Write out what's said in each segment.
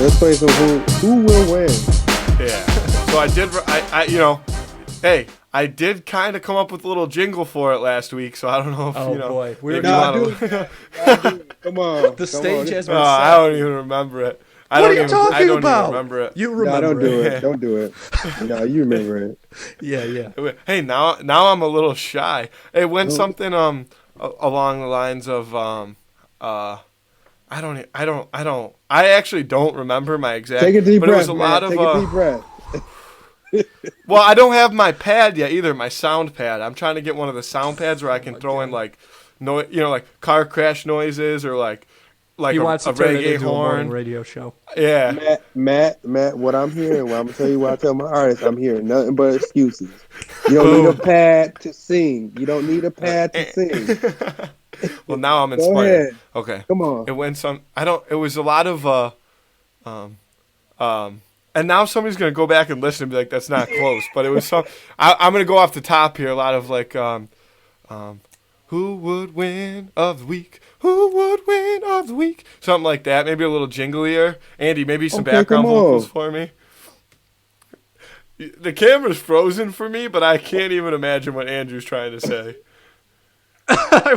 let's play some who will win. Yeah. So I did. Hey, I did kind of come up with a little jingle for it last week. So I don't know if boy, we're Come on. The stage has been set. I don't even remember it. What are you talking about? Even remember it. You remember? No, don't do it. it. Don't do it. No, you remember it. Yeah. Hey, now I'm a little shy. It went something along the lines of I actually don't remember my exact. Take a deep breath. It was a lot of Take a deep breath. Well, I don't have my pad yet either. My sound pad. I'm trying to get one of the sound pads where I can throw in like car crash noises or like he wants to a turn reggae it into horn. a morning radio show. Yeah. Matt, what I'm hearing, I'm going to tell you what I tell my artists, I'm hearing nothing but excuses. You don't need a pad to sing. You don't need a pad to sing. Well, now I'm inspired. Go ahead. Okay. Come on. It went it was a lot of and now somebody's going to go back and listen and be like, that's not close. But it was some, I'm going to go off the top here. A lot of like, who would win of the week? Who would win of the week? Something like that. Maybe a little jinglier. Andy, maybe some background vocals for me. The camera's frozen for me, but I can't even imagine what Andrew's trying to say. I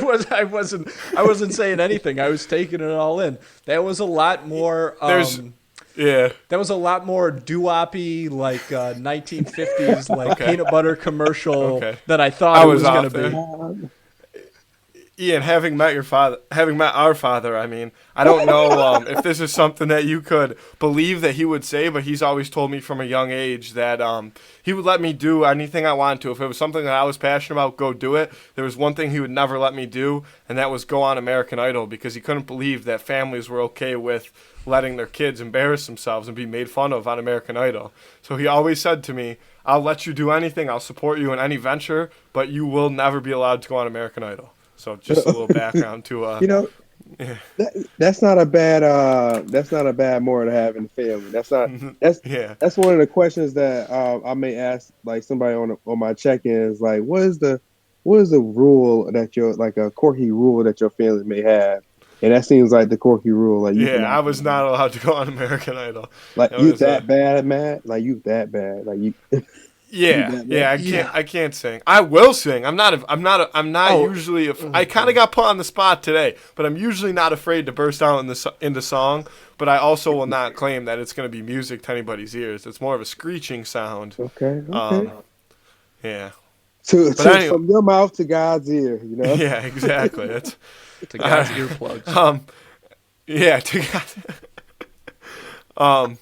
wasn't saying anything. I was taking it all in. That was a lot more. That was a lot more doo-woppy, like 1950s, like peanut butter commercial than I thought it was going to be. Ian, having met our father, I mean, I don't know if this is something that you could believe that he would say, but he's always told me from a young age that he would let me do anything I wanted to. If it was something that I was passionate about, go do it. There was one thing he would never let me do, and that was go on American Idol, because he couldn't believe that families were okay with letting their kids embarrass themselves and be made fun of on American Idol. So he always said to me, I'll let you do anything, I'll support you in any venture, but you will never be allowed to go on American Idol. So just a little background to that's not a bad moral to have in the family. That's one of the questions that I may ask like somebody on my check-ins, like what is the rule that your like a quirky rule that your family may have? And that seems like the quirky rule. Like I was not allowed to go on American Idol. Like you that bad, Matt? Like you that bad? Like you? I can't sing. I will sing. I'm not usually. I kind of got put on the spot today, but I'm usually not afraid to burst out into song. But I also will not claim that it's going to be music to anybody's ears. It's more of a screeching sound. Okay. Yeah. Anyway, from your mouth to God's ear, you know. Yeah, exactly. That's to God's earplugs. To God.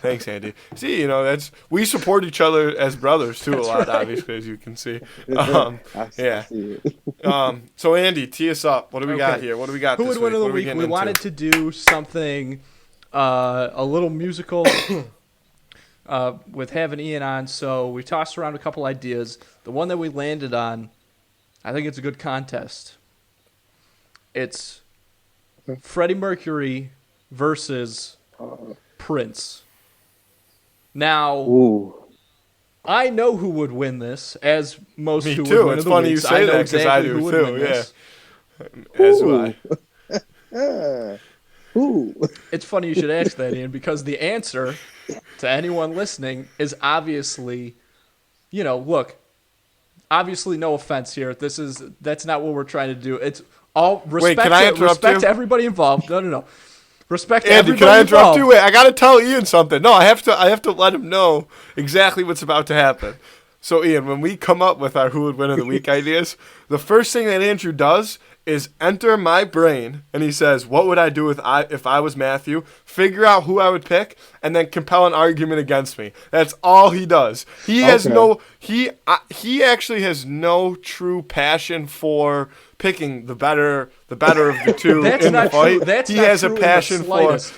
Thanks, Andy. See, we support each other as brothers too. That's a lot, right. Obviously, as you can see. So Andy, tee us up. What do we got here? What do we got? Who this would win of the week? week? We wanted to do something a little musical with having Ian on. So we tossed around a couple ideas. The one that we landed on, I think it's a good contest. It's Freddie Mercury versus Prince. Now, I know who would win this, as most Me who too. would win It's the funny weeks. you say that because I do too. Yeah, as do I. It's funny you should ask that, Ian, because the answer to anyone listening is obviously, look. Obviously, no offense here. That's not what we're trying to do. It's all respect. Wait, can I interrupt respect you? to everybody involved. No. Respect to Andy, everybody can I interrupt involved. you? Wait, I gotta tell Ian something. No, I have to let him know exactly what's about to happen. So, Ian, when we come up with our Who Would Win of the Week ideas, the first thing that Andrew does is enter my brain, and he says, what would I do if I was Matthew? Figure out who I would pick, and then compel an argument against me. That's all he does. He has he actually has no true passion for picking the better of the two That's in not the fight. True. That's he not has true a passion in the for. slightest.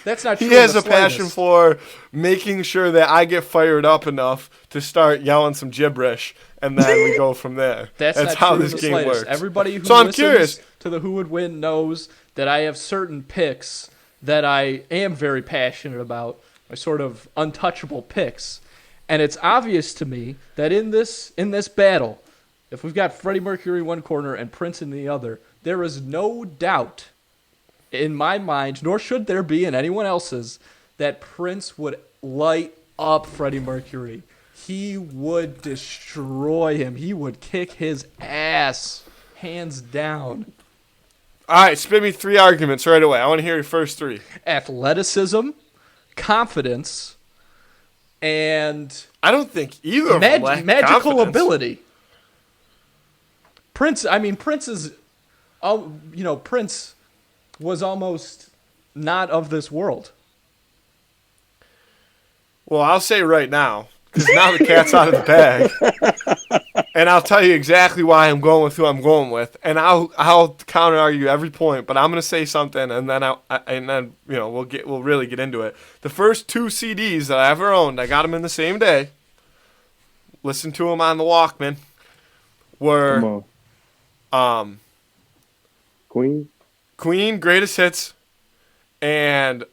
That's not true. He has in a the passion slightest. for making sure that I get fired up enough to start yelling some gibberish, and then we go from there. That's not how true this in the game slightest. works. Everybody who So I'm listens curious. to the Who Would Win knows that I have certain picks that I am very passionate about, my sort of untouchable picks. And it's obvious to me that in this battle, if we've got Freddie Mercury in one corner and Prince in the other, there is no doubt in my mind, nor should there be in anyone else's, that Prince would light up Freddie Mercury. He would destroy him. He would kick his ass, hands down. All right, spit me 3 arguments right away. I want to hear your first 3. Athleticism, confidence, and I don't think either of them lack magical confidence. ability. Prince is, Prince was almost not of this world. Well, I'll say right now, because now the cat's out of the bag, and I'll tell you exactly why I'm going with who I'm going with, and I'll counter argue every point. But I'm going to say something, and then we'll really get into it. The first 2 CDs that I ever owned, I got them in the same day. Listened to them on the Walkman. Were Queen Greatest Hits, and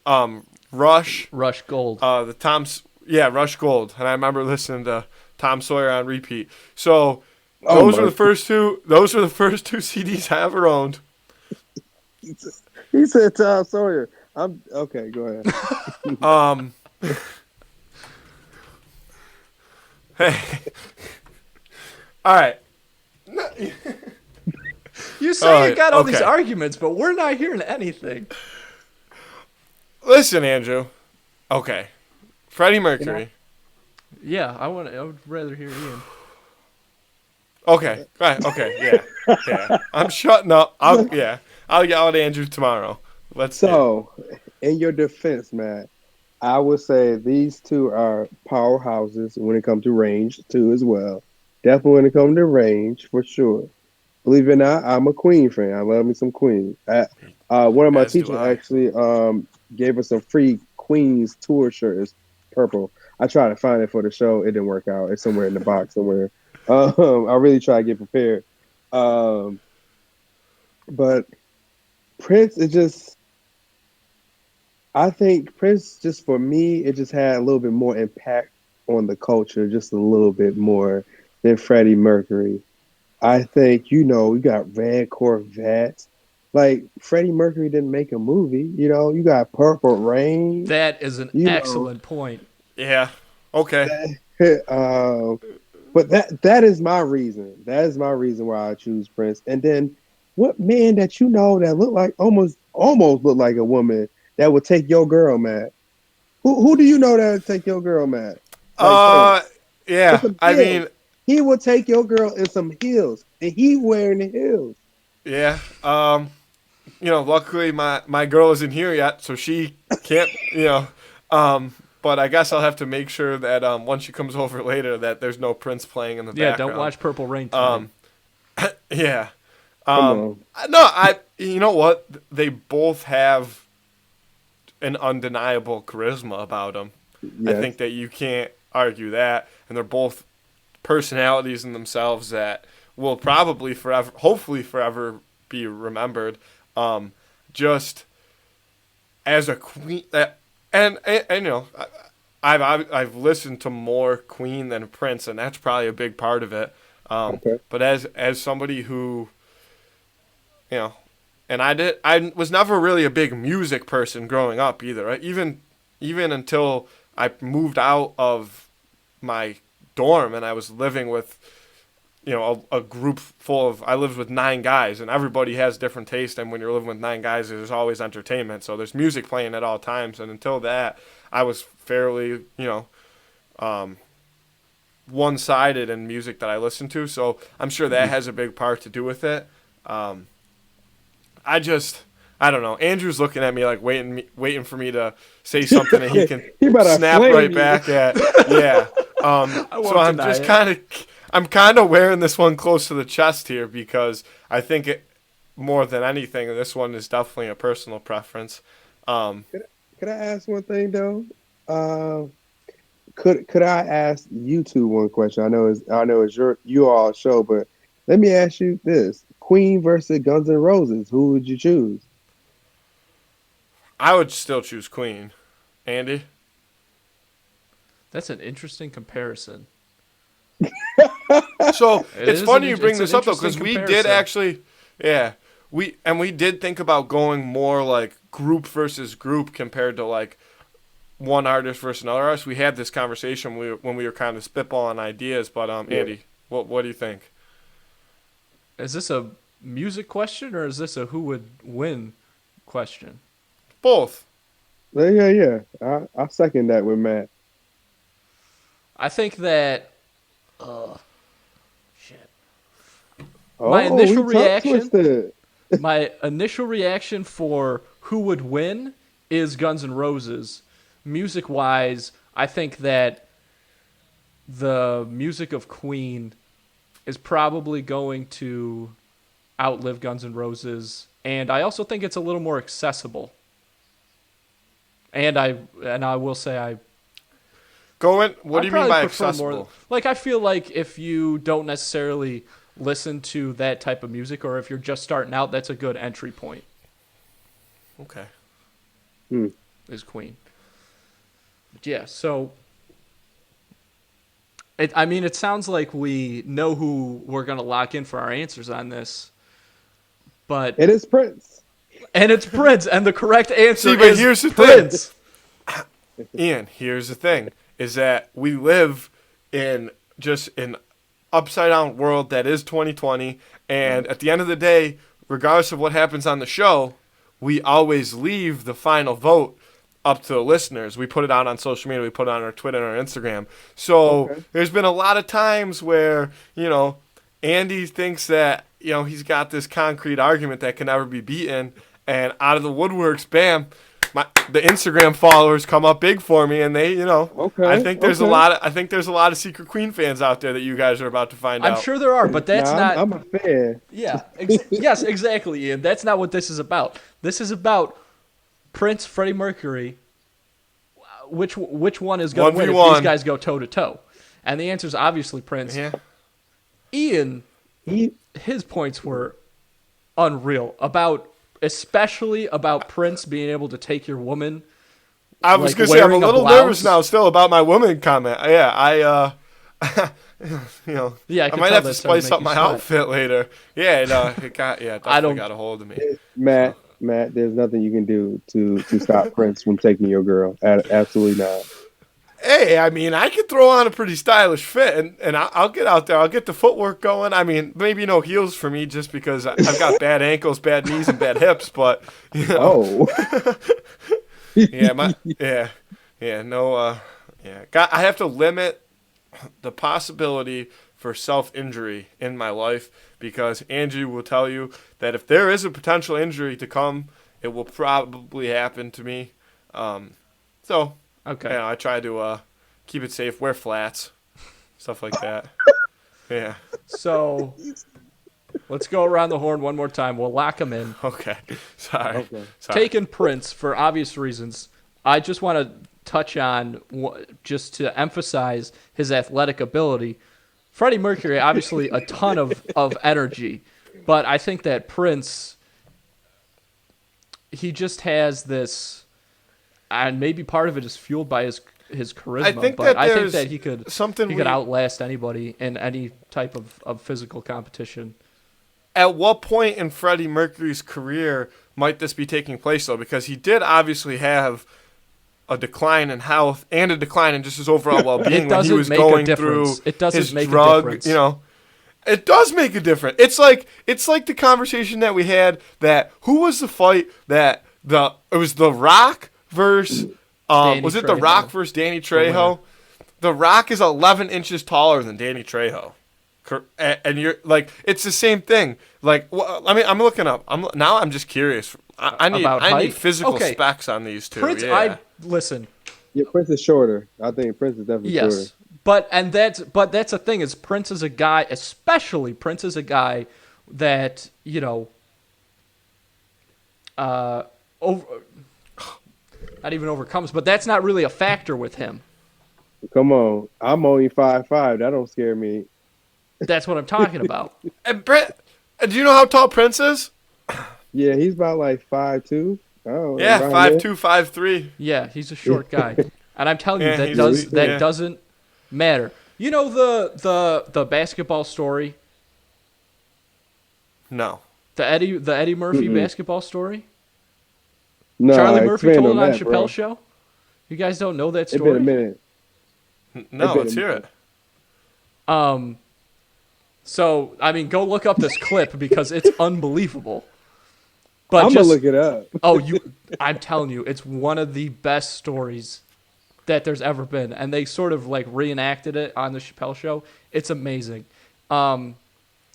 Rush Gold. Rush Gold, and I remember listening to Tom Sawyer on repeat. So those were the first 2. Those were the first 2 CDs I ever owned. He said Tom Sawyer. I'm okay. Go ahead. Hey. All right. You say you got all these okay. arguments, but we're not hearing anything. Listen, Andrew. Okay. Freddie Mercury. Yeah, I would rather hear Ian. Okay. Right. Okay. Yeah. I'm shutting up. I'll yell at Andrew tomorrow. In your defense, Matt, I would say these 2 are powerhouses when it comes to range too, as well. Definitely when it comes to range, for sure. Believe it or not, I'm a Queen fan. I love me some Queen. One of my teachers actually gave us some free Queen's tour shirts, purple. I tried to find it for the show. It didn't work out. It's somewhere in the box somewhere. I really try to get prepared. But Prince is just, I think Prince, just for me, it just had a little bit more impact on the culture, just a little bit more than Freddie Mercury. I think, you got Red Corvette. Like, Freddie Mercury didn't make a movie. You got Purple Rain. That is an excellent point. Yeah. Okay. But that is my reason. That is my reason why I choose Prince. And then, what man that that look like almost look like a woman that would take your girl, Matt? Who do you know that would take your girl, Matt? Yeah. I mean, he would take your girl in some heels, and he wearing the heels. Yeah. Luckily my girl isn't here yet, so she can't. But I guess I'll have to make sure that once she comes over later, that there's no Prince playing in the background. Yeah, don't watch Purple Rain tonight. Yeah. No, you know what? They both have an undeniable charisma about them. Yes. I think that you can't argue that, and they're both personalities in themselves that will probably hopefully forever be remembered. Just as a Queen, and I've listened to more Queen than Prince, and that's probably a big part of it. Okay. But as somebody who, and I was never really a big music person growing up either. Right? Even until I moved out of my dorm and I was living with, a group full of, I lived with 9 guys, and everybody has different taste. And when you're living with 9 guys, there's always entertainment. So there's music playing at all times. And until that, I was fairly, one-sided in music that I listened to. So I'm sure that has a big part to do with it. I don't know. Andrew's looking at me like waiting for me to say something and he can snap right back at. Yeah. So I'm just I'm kind of wearing this one close to the chest here because I think it more than anything, this one is definitely a personal preference. Could I ask one thing though? Could I ask you two one question? I know it's you all show, but let me ask you this: Queen versus Guns N' Roses. Who would you choose? I would still choose Queen. Andy? That's an interesting comparison. So it's funny you bring this up though, because we did actually we did think about going more like group versus group compared to like one artist versus another artist. We had this conversation when we were kind of spitballing ideas, but Andy, what do you think? Is this a music question or is this a who would win question? Both. Yeah. I second that with Matt. I think that. Shit. Oh, My initial we tongue reaction. twisted. My initial reaction for who would win is Guns N' Roses. Music-wise, I think that the music of Queen is probably going to outlive Guns N' Roses, and I also think it's a little more accessible. And I will say what do you mean by accessible? Like, I feel like if you don't necessarily listen to that type of music, or if you're just starting out, that's a good entry point. Okay. Is Queen. But yeah, so it sounds like we know who we're going to lock in for our answers on this. But it is Prince. And it's Prince, and the correct answer but is here's the Prince. Thing. Ian, here's the thing, is that we live in just an upside-down world that is 2020, and at the end of the day, regardless of what happens on the show, we always leave the final vote up to the listeners. We put it out on social media. We put it on our Twitter and our Instagram. So There's been a lot of times where, Andy thinks that, he's got this concrete argument that can never be beaten, and out of the woodworks, bam, the Instagram followers come up big for me, and they, I think there's a lot of secret Queen fans out there that you guys are about to find out. I'm sure there are, but that's not. I'm a fan. Yeah. Yes, exactly, Ian. That's not what this is about. This is about Prince, Freddie Mercury. Which one is going to win if these guys go toe to toe? And the answer is obviously Prince. Yeah. Ian, his points were unreal especially about Prince being able to take your woman. I was going to say, I'm a little nervous now still about my woman comment. Yeah, I might have to spice up my outfit later. Yeah, it definitely got a hold of me. Matt, there's nothing you can do to stop Prince from taking your girl. Absolutely not. Hey, I mean, I could throw on a pretty stylish fit, and I'll get out there. I'll get the footwork going. I mean, maybe no heels for me just because I've got bad ankles, bad knees, and bad hips. But Oh. I have to limit the possibility for self-injury in my life because Angie will tell you that if there is a potential injury to come, it will probably happen to me. Okay. I try to keep it safe, wear flats, stuff like that. Yeah. So let's go around the horn one more time. We'll lock them in. Okay. Sorry. Taking Prince for obvious reasons. I just want to touch on, just to emphasize his athletic ability. Freddie Mercury, obviously a ton of energy, but I think that Prince, he just has this, and maybe part of it is fueled by his charisma. I think that he could outlast anybody in any type of physical competition. At what point in Freddie Mercury's career might this be taking place, though? Because he did obviously have a decline in health and a decline in just his overall well-being when he was going through his drug. It does make a difference. It's like the conversation that we had that who was the fight that it was The Rock versus The Rock versus Danny Trejo? The Rock is 11 inches taller than Danny Trejo. And you're like, it's the same thing. Like, I'm looking up. I'm just curious. I need physical specs on these two. Prince, listen. Yeah, Prince is shorter. I think Prince is definitely shorter. But that's the thing is Prince is a guy, especially Prince is a guy that not even overcomes, but that's not really a factor with him. Come on, I'm only 5'5". That don't scare me. That's what I'm talking about. And Brett, do you know how tall Prince is? Yeah, he's about like 5'2". Yeah, 5'2", 5'3". Yeah, he's a short guy, and I'm telling you that doesn't matter. You know the basketball story? No. The Eddie Murphy Mm-mm. basketball story. No, Charlie Murphy expand told on it on that, Chappelle's bro. show. You guys don't know that It been a story? minute. It No, been a let's hear minute. it. Um, so I mean, go look up this clip because it's unbelievable. But I'm gonna just look it up. I'm telling you, it's one of the best stories that there's ever been, and they sort of like reenacted it on the Chappelle show. It's amazing.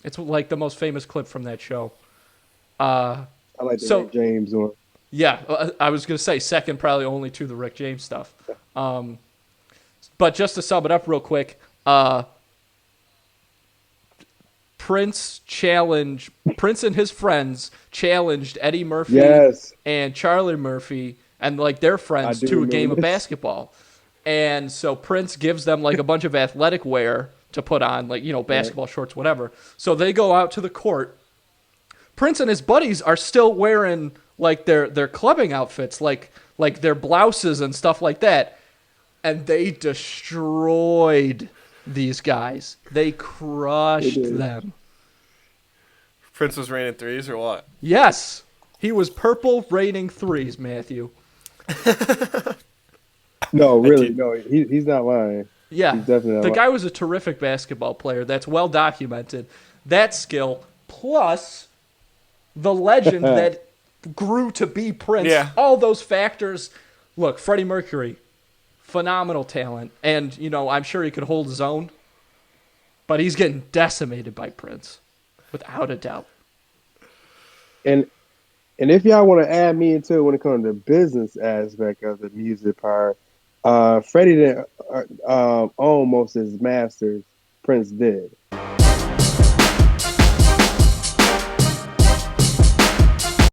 It's like the most famous clip from that show. I like the So Rick James one. yeah, I was gonna say second, probably only to the Rick James stuff. But just to sum it up real quick, Prince and his friends challenged Eddie Murphy Yes, and Charlie Murphy and like their I friends do to a game remember of this. basketball. And so Prince gives them like a bunch of athletic wear to put on, like, Right. basketball shorts, whatever. So they go out to the court. Prince and his buddies are still wearing like their clubbing outfits, like their blouses and stuff like that. And they destroyed these guys. They They crushed did. them. Prince was raining threes or what? Yes. He was purple raining threes, Matthew. No, I really, did. no. He's not lying. Yeah. He's definitely not The lying. guy was a terrific basketball player. That's well documented. That skill plus the legend that grew to be Prince. Yeah. All those factors. Look, Freddie Mercury, phenomenal talent. And, I'm sure he could hold his own. But he's getting decimated by Prince. Without a doubt. And if y'all want to add me into it when it comes to the business aspect of the music part, Freddie didn't own most of his masters. Prince did.